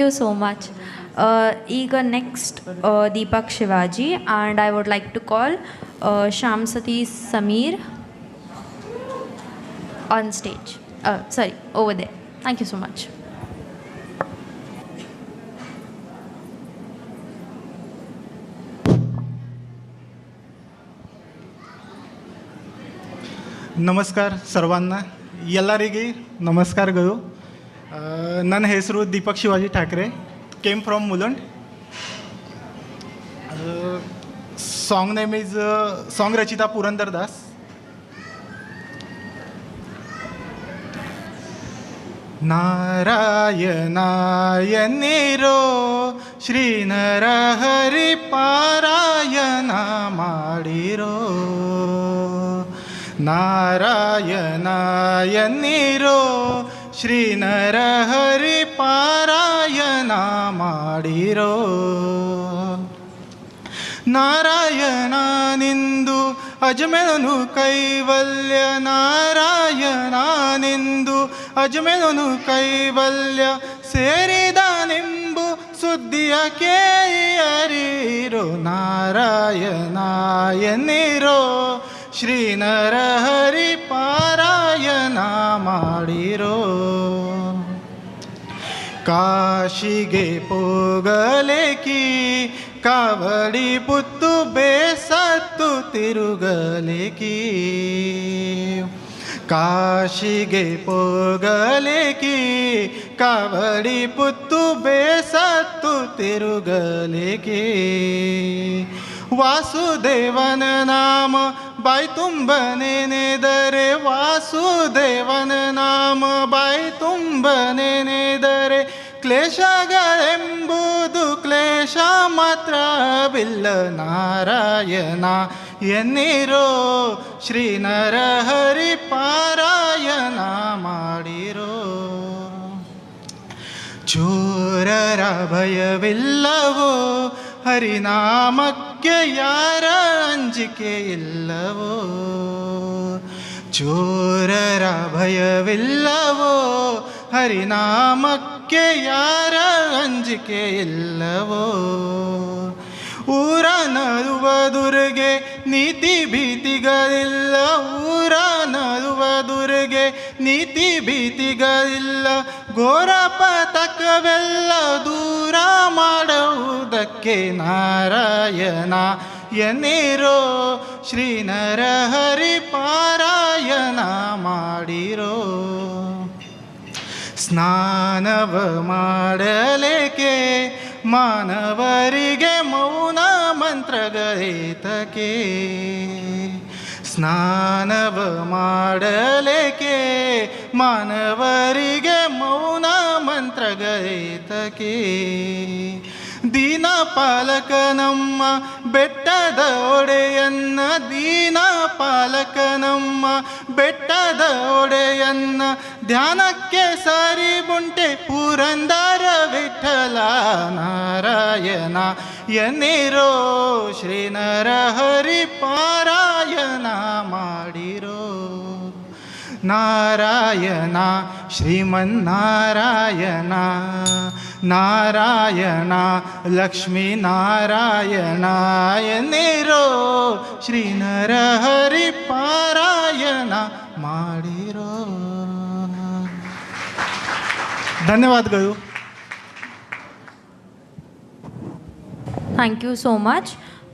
you so much. Eager next, Deepak Shivaji, and I would like to call Shamsati Samir on stage. Sorry, over there. Thank you so much. ನಮಸ್ಕಾರ ಸರ್ವಾನ್ನ ಎಲ್ಲರಿಗೆ ನಮಸ್ಕಾರಗಳು ನನ್ನ ಹೆಸರು Deepak Shivaji Thackeray came from Mulund song name is song ರಚಿತಾ ಪುರಂದರ್ ದಾಸ್ ನಾರಾಯಣಾಯನಿರೋ ಶ್ರೀನರ ಹರಿ ಪಾರಾಯಣ ಮಾಡಿರೋ ನಾರಾಯಣಾಯನಿರೋ ಶ್ರೀನರ ಹರಿ ಪಾರಾಯಣ ಮಾಡಿರೋ ನಾರಾಯಣನೆಂದು ಅಜಮೇಳನು ಕೈವಲ್ಯ ನಾರಾಯಣನೆಂದು ಅಜಮೇಳನು ಕೈವಲ್ಯ ಸೇರಿದನೆಂಬು ಸುದ್ದಿಯ ಕೇಯರಿರೋ ನಾರಾಯಣಾಯನಿರೋ ಶ್ರೀನರ ಹರಿ ಪಾರಾಯಣ ಮಾಡಿರೋ ಕಾಶಿಗೆ ಪೋಗಲೇಕಿ ಕಾವಡಿ ಪುತ್ತು ಬೇಸತ್ತು ತಿರುಗಲೇಕಿ ಕಾಶಿಗೆ ಪೋಗಲೇಕಿ ಕಾವಡಿ ಪುತ್ತು ಬೇಸತ್ತು ತಿರುಗಲೇಕಿ ವಾಸುದೇವನ ನಾಮ ಬಾಯಿ ತುಂಬ ನೆನೆದರೆ ವಾಸುದೇವನ ನಾಮ ಬಾಯಿ ತುಂಬ ನೆನೆದರೆ ಕ್ಲೇಶಗಳೆಂಬುದು ಕ್ಲೇಶ ಮಾತ್ರವಿಲ್ಲ ನಾರಾಯಣ ಎನ್ನಿರೋ ಶ್ರೀನರ ಹರಿ ಪಾರಾಯಣ ಮಾಡಿರೋ ಚೋರರ ಭಯವಿಲ್ಲವೋ ಹರಿನಾಮಕ್ಕೆ ಯಾರ ಅಂಜಿಕೆ ಇಲ್ಲವೋ ಚೋರರ ಭಯವಿಲ್ಲವೋ ಹರಿನಾಮಕ್ಕೆ ಯಾರ ಅಂಜಿಕೆ ಇಲ್ಲವೋ ಊರ ನಡುವ ದುರ್ಗೆ ನೀತಿ ಭೀತಿಗಳಿಲ್ಲ ಊರ ನಡುವ ದುರ್ಗೆ ನೀತಿ ಭೀತಿಗಳಿಲ್ಲ ಘೋರ ಪತಕವೆಲ್ಲ ದೂರ ಮಾಡುವುದಕ್ಕೆ ನಾರಾಯಣ ಎನ್ನಿರೋ ಶ್ರೀನರ ಹರಿ ಪಾರಾಯಣ ಮಾಡಿರೋ ಸ್ನಾನವ ಮಾಡಲೇಕೆ ಮಾನವರಿಗೆ ಮೌನ ಮಂತ್ರಗಳೇತಕೆ ಸ್ನಾನವ ಮಾಡಲೇಕೆ ಮಾನವರಿಗೆ ಮೌನ ಮಂತ್ರಗಳೇತಕೆ ದೀನ ಪಾಲಕ ನಮ್ಮ ಬೆಟ್ಟದ ಒಡೆಯನ್ನ ದೀನ ಪಾಲಕ ನಮ್ಮ ಬೆಟ್ಟದ ಒಡೆಯನ್ನ ಧ್ಯಾನಕ್ಕೆ ಸರಿ ಬುಂಟೆ ಪುರಂದರ ವಿಠಲ ನಾರಾಯಣ ಎನ್ನಿರೋ ಶ್ರೀನರ ಹರಿ ಪಾರಾಯಣ ಮಾಡಿರೋ ನಾರಾಯಣ ಶ್ರೀಮನ್ನಾರಾಯಣ ನಾರಾಯಣ ಲಕ್ಷ್ಮೀ ನಾರಾಯಣ ಎನ್ನಿರೋ ಶ್ರೀನರ ಹರಿ ಪಾರಾಯಣ ಮಾಡಿರೋ ಧನ್ಯವಾದಗಳು. Thank you so much.